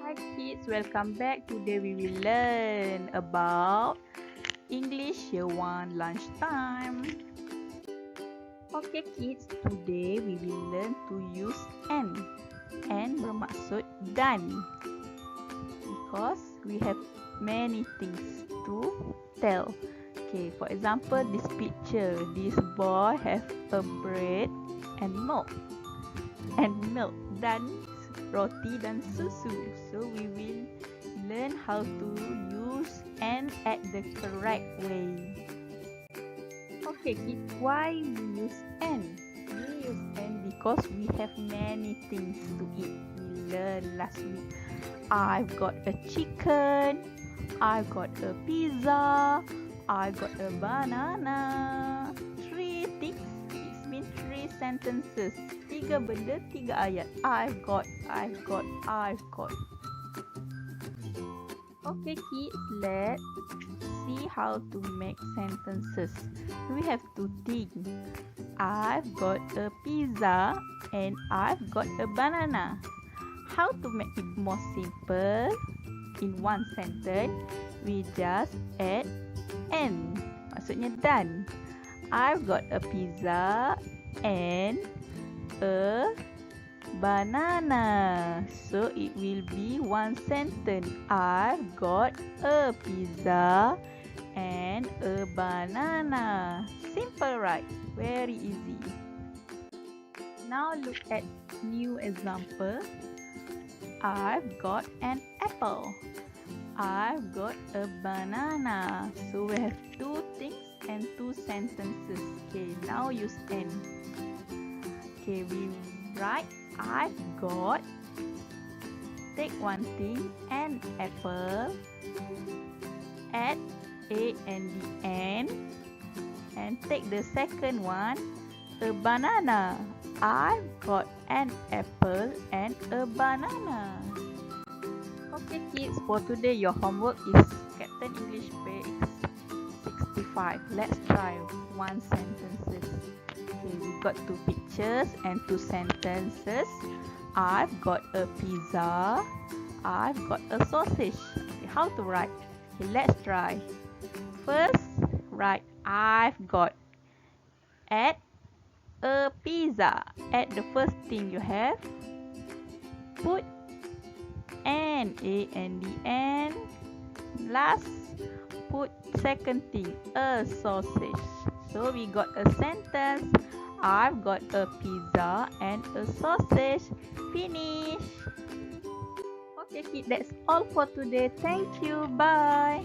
Hi kids, welcome back. Today we will learn about English Year 1 lunchtime. Okay kids, today we will learn to use and. And bermaksud dan. Because we have many things to tell. Okay, for example, this picture. This boy have a bread and milk. Dan roti dan susu. So we will learn how to use and at the correct way. Okay kids, why we use and? We use and because we have many things to eat. We learned last week. I've got a chicken, I've got a pizza, I've got a banana. 3 things, it means 3 sentences. 3 benda, 3 ayat. I've got. Okay kids, let's see how to make sentences. We have to think. I've got a pizza and I've got a banana. How to make it more simple? In one sentence, we just add and. Maksudnya dan. I've got a pizza and a banana. So it will be one sentence. I've got a pizza and a banana. Simple, right? Very easy. Now look at new example. I've got an apple. I've got a banana. So we have 2 things and 2 sentences. Okay, now use and. Okay, we write I've got. Take one thing, an apple. Add a and the end. And take the second one, a banana. I've got an apple and a banana. Okay kids, for today your homework is Captain English page 65. Let's try one sentences. Okay, we got 2 pictures and 2 sentences. I've got a pizza. I've got a sausage. Okay, how to write? Okay, let's try. First, write I've got. Add a pizza. Add the first thing you have. Put an a and the end. Last, put second thing, a sausage. So we got a sentence. I've got a pizza and a sausage. Finish. Okay kids, that's all for today. Thank you. Bye.